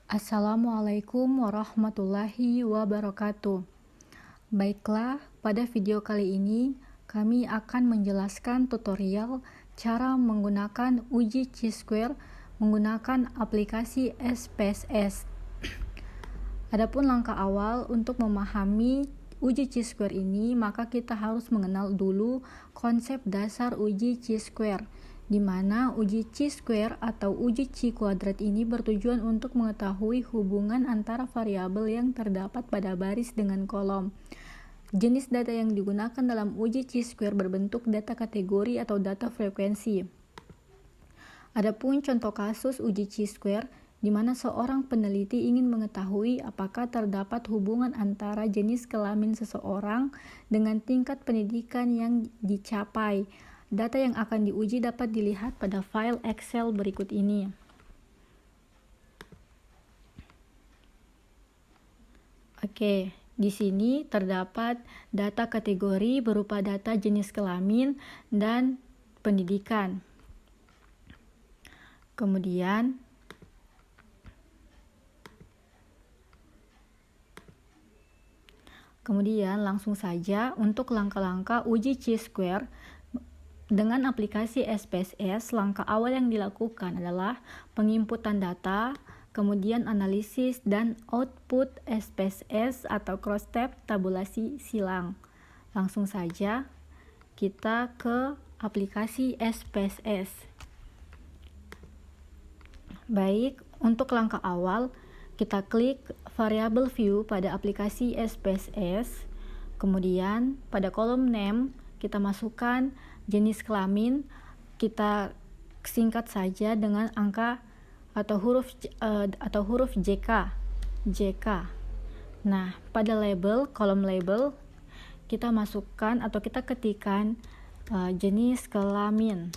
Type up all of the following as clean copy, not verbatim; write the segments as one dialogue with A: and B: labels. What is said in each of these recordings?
A: Assalamualaikum warahmatullahi wabarakatuh. Baiklah, pada video kali ini kami akan menjelaskan tutorial cara menggunakan uji chi-square menggunakan aplikasi SPSS. Adapun langkah awal untuk memahami uji chi-square ini, maka kita harus mengenal dulu konsep dasar uji chi-square, di mana uji chi-square atau uji chi kuadrat ini bertujuan untuk mengetahui hubungan antara variabel yang terdapat pada baris dengan kolom. Jenis data yang digunakan dalam uji chi-square berbentuk data kategori atau data frekuensi. Adapun contoh kasus uji chi-square di mana seorang peneliti ingin mengetahui apakah terdapat hubungan antara jenis kelamin seseorang dengan tingkat pendidikan yang dicapai. Data yang akan diuji dapat dilihat pada file Excel berikut ini. Oke, di sini terdapat data kategori berupa data jenis kelamin dan pendidikan. Kemudian langsung saja untuk langkah-langkah uji chi-square dengan aplikasi SPSS. Langkah awal yang dilakukan adalah penginputan data, kemudian analisis dan output SPSS atau cross-step tabulasi silang. Langsung saja kita ke aplikasi SPSS. Baik, untuk langkah awal kita klik variable view pada aplikasi SPSS. Kemudian pada kolom name kita masukkan jenis kelamin, kita singkat saja dengan angka atau huruf JK. Nah, pada label, kolom label kita masukkan atau kita ketikkan jenis kelamin.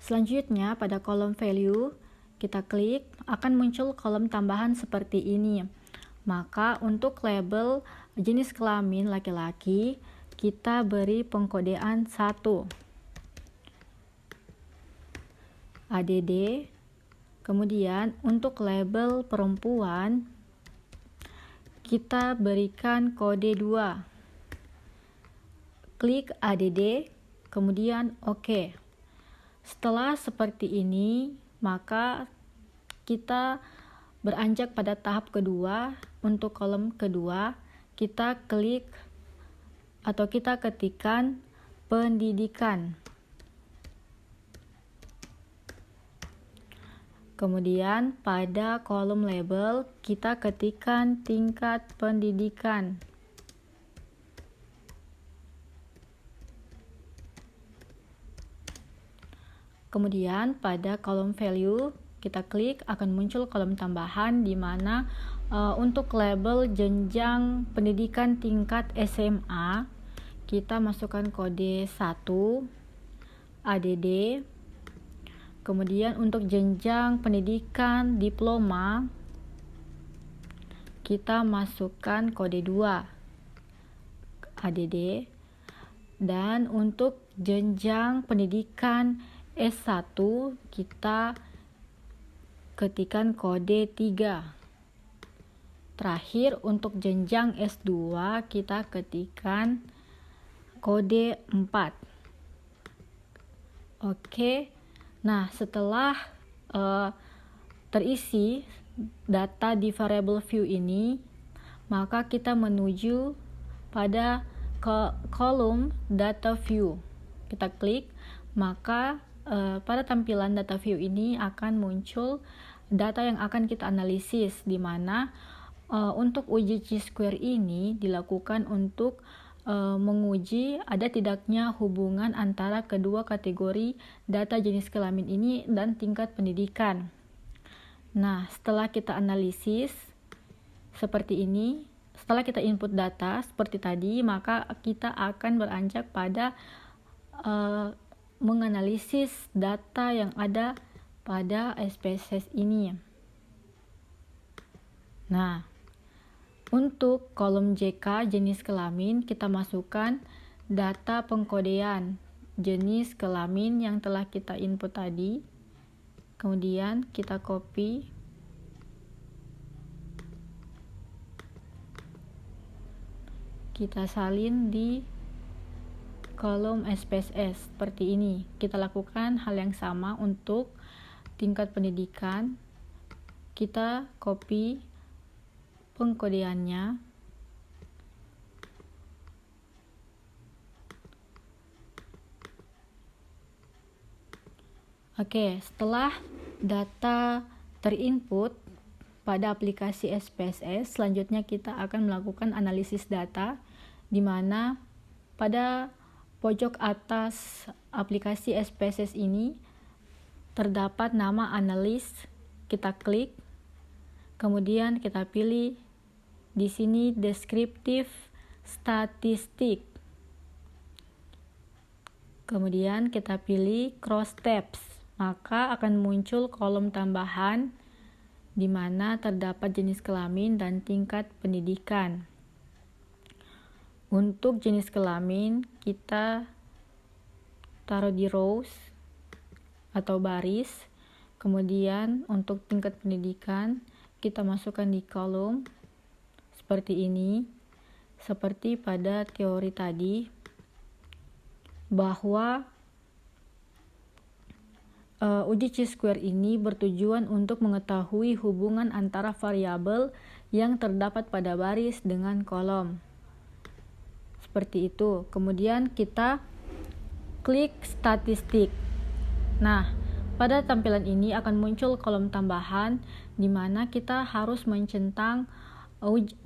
A: Selanjutnya pada kolom value kita klik, akan muncul kolom tambahan seperti ini. Maka untuk label jenis kelamin laki-laki kita beri pengkodean 1 ADD. Kemudian untuk label perempuan kita berikan kode 2. Klik ADD, kemudian OK. Setelah seperti ini, maka kita beranjak pada tahap kedua. Untuk kolom kedua, kita klik atau kita ketikkan pendidikan. Kemudian pada kolom label, kita ketikkan tingkat pendidikan. Kemudian pada kolom value kita klik, akan muncul kolom tambahan di mana untuk label jenjang pendidikan tingkat SMA kita masukkan kode 1 ADD. Kemudian untuk jenjang pendidikan diploma kita masukkan kode 2 ADD. Dan untuk jenjang pendidikan S1 kita ketikkan kode 3. Terakhir untuk jenjang S2 kita ketikkan kode 4. Oke. Nah, setelah terisi data di variable view ini, maka kita menuju pada kolom data view. Kita klik, maka pada tampilan data view ini akan muncul data yang akan kita analisis, di mana untuk uji chi-square ini dilakukan untuk menguji ada tidaknya hubungan antara kedua kategori data jenis kelamin ini dan tingkat pendidikan. Nah, setelah kita analisis seperti ini, setelah kita input data seperti tadi, maka kita akan beranjak pada menganalisis data yang ada pada SPSS ini. Nah, untuk kolom JK jenis kelamin kita masukkan data pengkodean jenis kelamin yang telah kita input tadi. Kemudian kita copy, kita salin di kolom SPSS seperti ini. Kita lakukan hal yang sama untuk tingkat pendidikan. Kita copy pengkodeannya. Oke, setelah data terinput pada aplikasi SPSS, selanjutnya kita akan melakukan analisis data, di mana pada pojok atas aplikasi SPSS ini terdapat nama analis. Kita klik, kemudian kita pilih di sini deskriptif statistik. Kemudian kita pilih cross tabs, maka akan muncul kolom tambahan di mana terdapat jenis kelamin dan tingkat pendidikan. Untuk jenis kelamin kita taruh di rows atau baris. Kemudian untuk tingkat pendidikan kita masukkan di kolom seperti ini. Seperti pada teori tadi, bahwa uji chi-square ini bertujuan untuk mengetahui hubungan antara variabel yang terdapat pada baris dengan kolom. Seperti itu. Kemudian kita klik statistik. Nah, pada tampilan ini akan muncul kolom tambahan di mana kita harus mencentang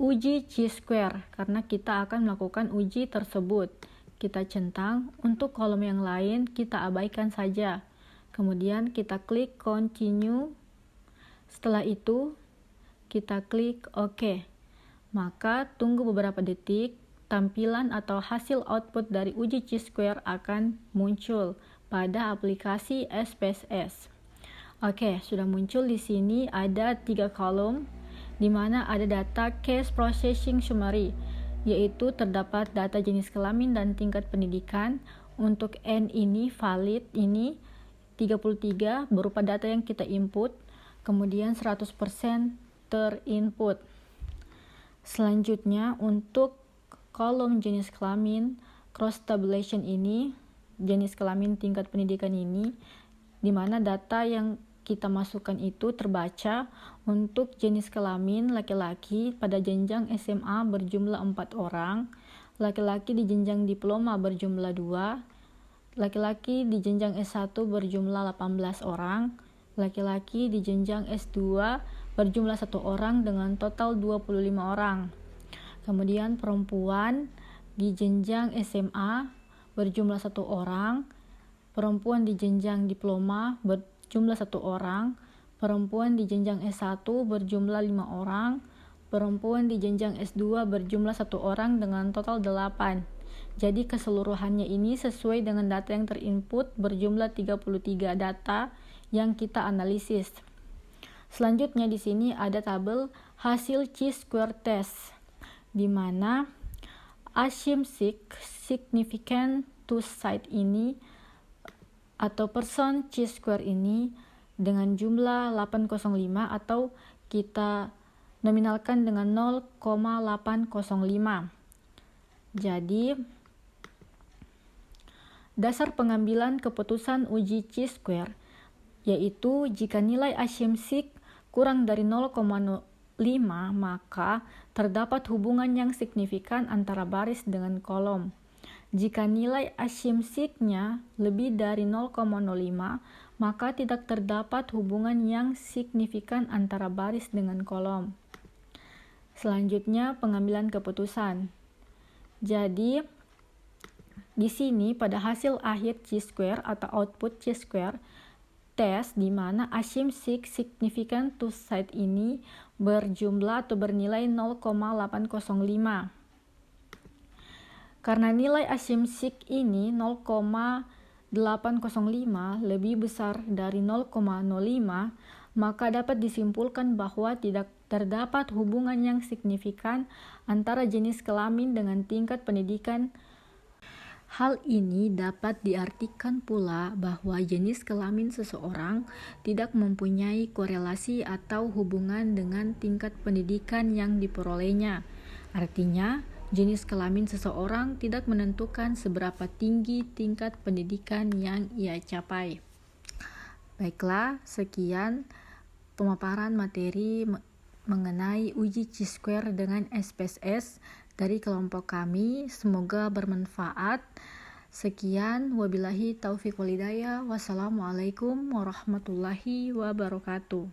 A: uji chi-square karena kita akan melakukan uji tersebut. Kita centang. Untuk kolom yang lain kita abaikan saja. Kemudian kita klik continue. Setelah itu kita klik OK. Maka tunggu beberapa detik, tampilan atau hasil output dari uji chi-square akan muncul pada aplikasi SPSS. Oke, sudah muncul di sini ada 3 kolom di mana ada data case processing summary, yaitu terdapat data jenis kelamin dan tingkat pendidikan. Untuk N ini valid, ini 33 berupa data yang kita input, kemudian 100% terinput. Selanjutnya untuk kolom jenis kelamin cross tabulation ini, jenis kelamin tingkat pendidikan ini, di mana data yang kita masukkan itu terbaca. Untuk jenis kelamin laki-laki pada jenjang SMA berjumlah 4 orang, laki-laki di jenjang diploma berjumlah 2, laki-laki di jenjang S1 berjumlah 18 orang, laki-laki di jenjang S2 berjumlah 1 orang dengan total 25 orang. Kemudian perempuan di jenjang SMA berjumlah 1 orang, perempuan di jenjang diploma berjumlah 1 orang, perempuan di jenjang S1 berjumlah 5 orang, perempuan di jenjang S2 berjumlah 1 orang dengan total 8. Jadi keseluruhannya ini sesuai dengan data yang terinput berjumlah 33 data yang kita analisis. Selanjutnya di sini ada tabel hasil chi-square test, di mana asymmetric significant two side ini atau person chi-square ini dengan jumlah 805 atau kita nominalkan dengan 0,805. Jadi dasar pengambilan keputusan uji chi-square yaitu jika nilai asymmetric kurang dari 0,05 maka terdapat hubungan yang signifikan antara baris dengan kolom. Jika nilai asymmetric-nya lebih dari 0,05 maka tidak terdapat hubungan yang signifikan antara baris dengan kolom. Selanjutnya pengambilan keputusan. Jadi di sini pada hasil akhir chi-square atau output chi-square test di mana asymmetric significant two side ini berjumlah atau bernilai 0,805. Karena nilai asymmetric ini 0,805 lebih besar dari 0,05, maka dapat disimpulkan bahwa tidak terdapat hubungan yang signifikan antara jenis kelamin dengan tingkat pendidikan. Hal ini dapat diartikan pula bahwa jenis kelamin seseorang tidak mempunyai korelasi atau hubungan dengan tingkat pendidikan yang diperolehnya. Artinya, jenis kelamin seseorang tidak menentukan seberapa tinggi tingkat pendidikan yang ia capai. Baiklah, sekian pemaparan materi mengenai uji Chi-square dengan SPSS dari kelompok kami. Semoga bermanfaat. Sekian, wabillahi taufiq walhidayah. Wassalamualaikum warahmatullahi wabarakatuh.